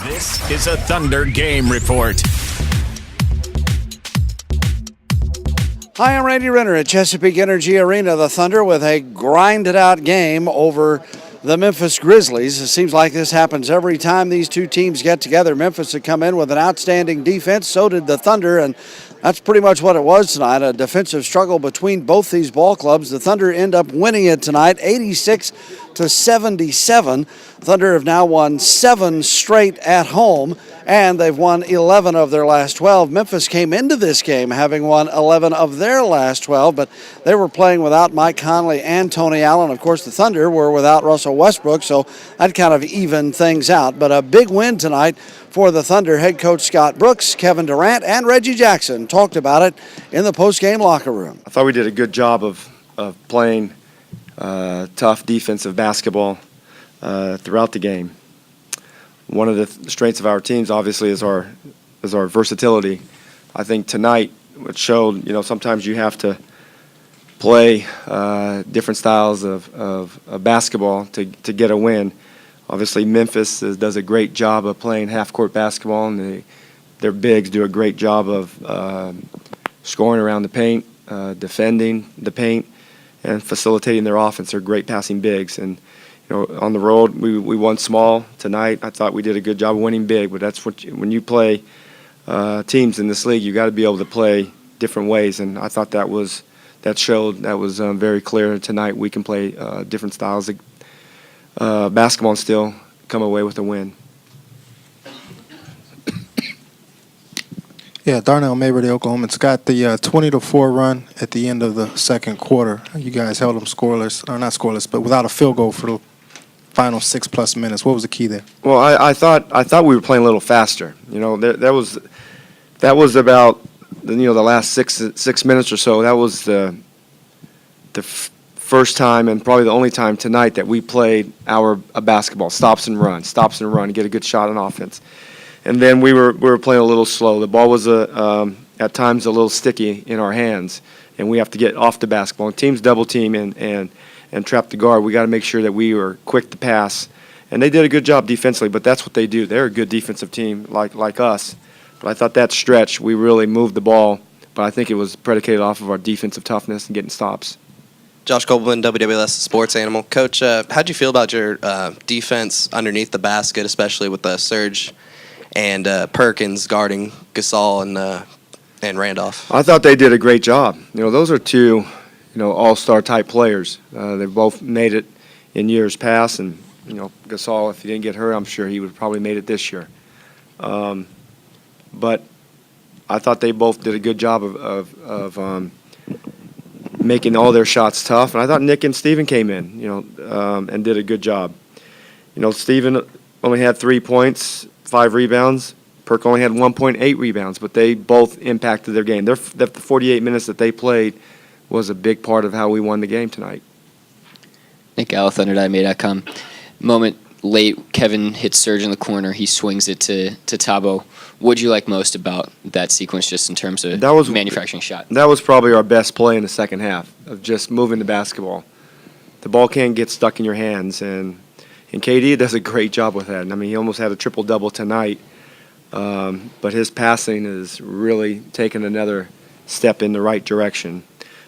This is a Thunder Game Report. Hi, I'm Randy Renner at Chesapeake Energy Arena. The Thunder with a grinded-out game over the Memphis Grizzlies. It seems like this happens every time these two teams get together. Memphis had come in with an outstanding defense. So did the Thunder, and that's pretty much what it was tonight, a defensive struggle between both these ball clubs. The Thunder end up winning it tonight, 86-77. Thunder have now won 7 straight at home, and they've won 11 of their last 12. Memphis came into this game having won 11 of their last 12, but they were playing without Mike Conley and Tony Allen. Of course, the Thunder were without Russell Westbrook, so that kind of evened things out. But a big win tonight for the Thunder. Head coach Scott Brooks, Kevin Durant, and Reggie Jackson talked about it in the post-game locker room. I thought we did a good job of playing tough defensive basketball throughout the game. One of the strengths of our teams, obviously, is our versatility. I think tonight it showed, sometimes you have to play different styles of basketball to get a win. Obviously, Memphis does a great job of playing half-court basketball, and their bigs do a great job of scoring around the paint, defending the paint, and facilitating their offense. They're great passing bigs. And on the road, we won small tonight. I thought we did a good job of winning big, but that's when you play teams in this league, you got to be able to play different ways. And I thought that was very clear tonight. We can play different styles of basketball and still come away with a win. Yeah, Darnell Mabry, the Oklahomans got the 20-4 run at the end of the second quarter. You guys held them scoreless, or not scoreless, but without a field goal for the final 6+ minutes. What was the key there? Well, I thought we were playing a little faster. That was about the last six minutes or so. That was the first time and probably the only time tonight that we played our basketball, stops and run, get a good shot on offense. And then we were playing a little slow. The ball was at times a little sticky in our hands, and we have to get off the basketball. And teams double team and trap the guard. We got to make sure that we were quick to pass. And they did a good job defensively, but that's what they do. They're a good defensive team like us. But I thought that stretch we really moved the ball, but I think it was predicated off of our defensive toughness and getting stops. Josh Goldman, WWS Sports Animal. Coach, how'd you feel about your defense underneath the basket, especially with Serge and Perkins guarding Gasol and Randolph? I thought they did a great job. Those are two, all-star type players. They've both made it in years past, and Gasol, if he didn't get hurt, I'm sure he would have probably made it this year. But I thought they both did a good job of making all their shots tough, and I thought Nick and Steven came in, and did a good job. Steven only had 3 points, 5 rebounds. Perk only had 1.8 rebounds, but they both impacted their game. The 48 minutes that they played was a big part of how we won the game tonight. Nick Gallo, Thunder.ma.com. Moment late, Kevin hits Serge in the corner. He swings it to Tabo. What did you like most about that sequence, just in terms of manufacturing shot? That was probably our best play in the second half, of just moving the basketball. The ball can't get stuck in your hands, and KD does a great job with that. He almost had a triple-double tonight, but his passing is really taking another step in the right direction.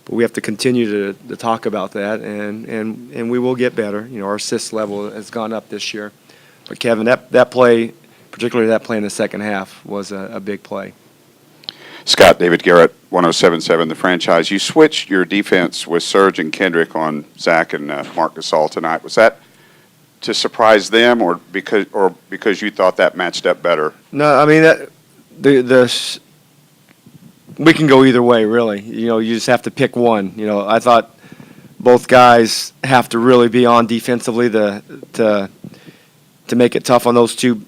But we have to continue to talk about that, and we will get better. Our assist level has gone up this year. But, Kevin, that play, particularly that play in the second half, was a big play. Scott, David Garrett, 107.7 The Franchise. You switched your defense with Serge and Kendrick on Zach and Marc Gasol tonight. Was that to surprise them, or because you thought that matched up better? No, we can go either way, really. You just have to pick one. I thought both guys have to really be on defensively to make it tough on those two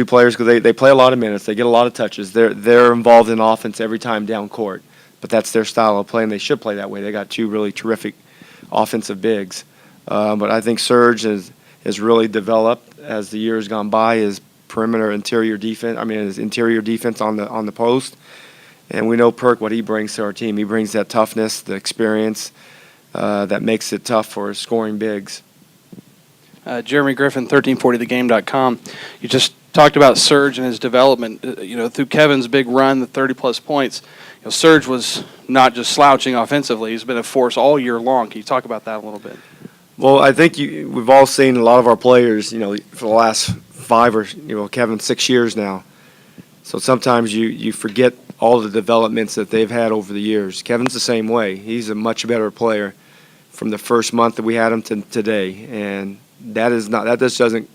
players, because they play a lot of minutes. They get a lot of touches. They're involved in offense every time down court, but that's their style of play, and they should play that way. They got two really terrific offensive bigs. But I think Serge has really developed as the years gone by. His interior defense on the post. And we know Perk, what he brings to our team. He brings that toughness, the experience that makes it tough for scoring bigs. Jeremy Griffin, 1340thegame.com. You just talked about Serge and his development. Through Kevin's big run, the 30-plus points, Serge was not just slouching offensively. He's been a force all year long. Can you talk about that a little bit? Well, I think we've all seen a lot of our players, for the last 5 or, Kevin, 6 years now. So sometimes you forget all the developments that they've had over the years. Kevin's the same way. He's a much better player from the first month that we had him to today, and that just doesn't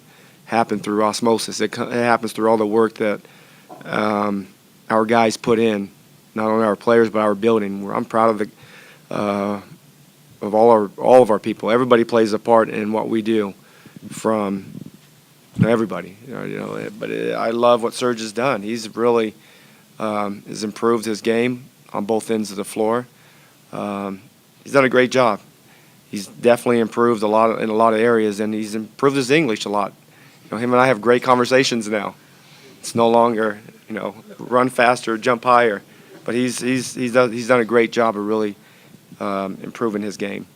happen through osmosis. It happens through all the work that our guys put in, not only our players but our building. I'm proud of all of our people. Everybody plays a part in what we do, from everybody. But I love what Serge has done. He's really has improved his game on both ends of the floor. He's done a great job. He's definitely improved in a lot of areas, and he's improved his English a lot. Him and I have great conversations now. It's no longer run faster, jump higher, but he's done a great job of really improving his game.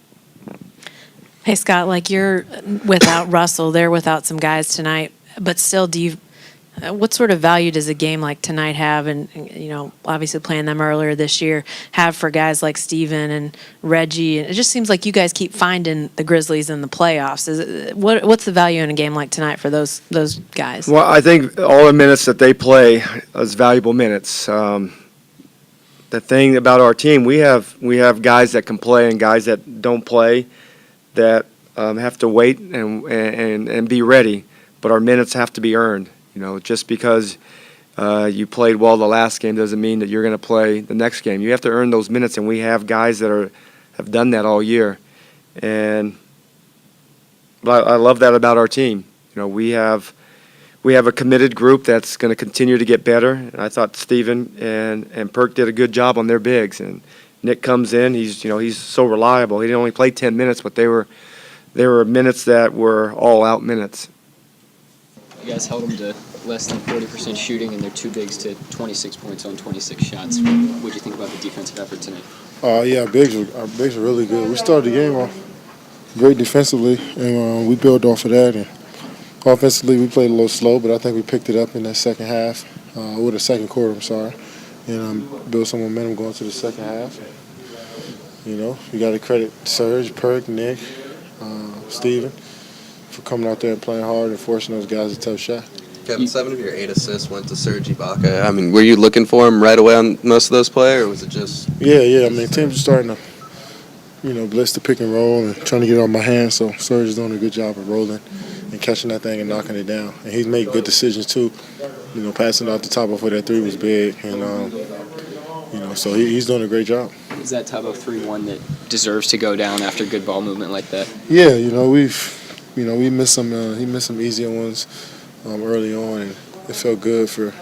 Hey, Scott, you're without Russell, they're without some guys tonight, but still, what sort of value does a game like tonight have, and obviously playing them earlier this year, have for guys like Steven and Reggie? And it just seems like you guys keep finding the Grizzlies in the playoffs. What's the value in a game like tonight for those guys? Well, I think all the minutes that they play is valuable minutes. The thing about our team, we have guys that can play and guys that don't play, that have to wait and be ready, but our minutes have to be earned. Just because you played well the last game doesn't mean that you're going to play the next game. You have to earn those minutes, and we have guys that have done that all year. But I love that about our team. We have a committed group that's going to continue to get better. And I thought Steven and Perk did a good job on their bigs. And Nick comes in. He's so reliable. He didn't only play 10 minutes, but they were minutes that were all-out minutes. You guys held them to less than 40% shooting, and their 2 bigs to 26 points on 26 shots. What do you think about the defensive effort tonight? Yeah, our bigs are really good. We started the game off great defensively, and we built off of that. And offensively, we played a little slow, but I think we picked it up in that second half, or the second quarter, I'm sorry, and built some momentum going to the second half. We got to credit Serge, Perk, Nick, Steven, for coming out there and playing hard and forcing those guys a tough shot. Kevin, 7 of your 8 assists went to Serge Ibaka. I mean, were you looking for him right away on most of those plays, or was it just? Yeah. I mean, teams are starting to, blitz the pick and roll and trying to get it on my hands. So Serge is doing a good job of rolling and catching that thing and knocking it down. And he's made good decisions too. Passing out the top before that 3 was big, and so he's doing a great job. Is that type of 3-1 that deserves to go down after good ball movement like that? Yeah, we missed some. He missed some easier ones early on, and it felt good for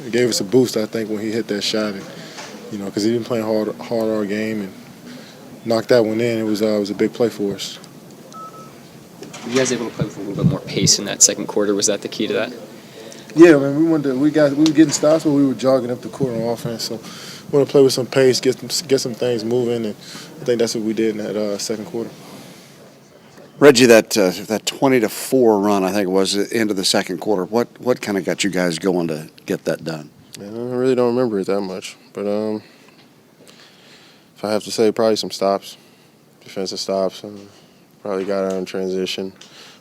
it gave us a boost, I think, when he hit that shot, and because he been playing hard all game and knocked that one in. It was a big play for us. Were you guys able to play with a little bit more pace in that second quarter? Was that the key to that? Yeah, man. We were getting stops, but we were jogging up the court on offense. So we want to play with some pace, get some things moving, and I think that's what we did in that second quarter. Reggie, that 20-4 run, I think it was at the end of the second quarter. What kind of got you guys going to get that done? Man, I really don't remember it that much, but if I have to say, probably some stops, defensive stops, and probably got out in transition,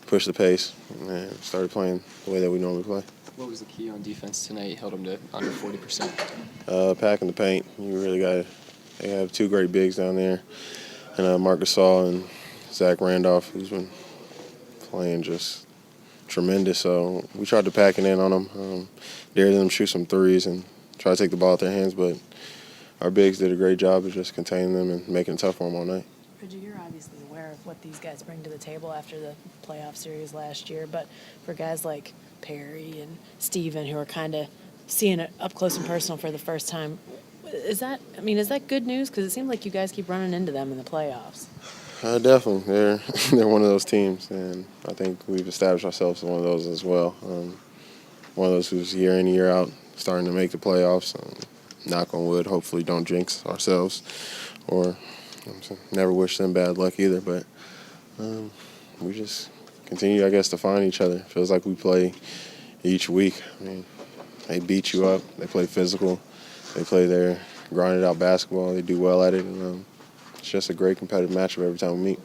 pushed the pace, and started playing the way that we normally play. What was the key on defense tonight? You held them to under 40%. Packing the paint. You really got to. They have 2 great bigs down there, and Marc Gasol and Zach Randolph, who's been playing just tremendous. So we tried to pack it in on them, dare them shoot some threes and try to take the ball out their hands. But our bigs did a great job of just containing them and making it tough for them all night. Reggie, you're obviously aware of what these guys bring to the table after the playoff series last year, but for guys like Perry and Steven, who are kind of seeing it up close and personal for the first time, is that good news? Because it seems like you guys keep running into them in the playoffs. Definitely. They're one of those teams, and I think we've established ourselves as one of those as well. One of those who's year in, year out, starting to make the playoffs. Knock on wood, hopefully don't jinx ourselves or never wish them bad luck either. But we just continue, I guess, to find each other. Feels like we play each week. I mean, they beat you up. They play physical. They play their grinded out basketball. They do well at it. And it's just a great competitive matchup every time we meet.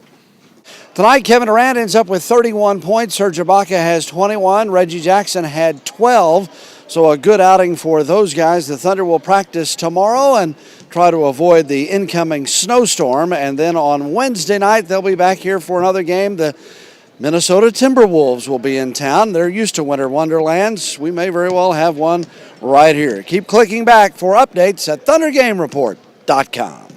Tonight, Kevin Durant ends up with 31 points. Serge Ibaka has 21. Reggie Jackson had 12. So a good outing for those guys. The Thunder will practice tomorrow and try to avoid the incoming snowstorm. And then on Wednesday night, they'll be back here for another game. The Minnesota Timberwolves will be in town. They're used to winter wonderlands. We may very well have one right here. Keep clicking back for updates at ThunderGameReport.com.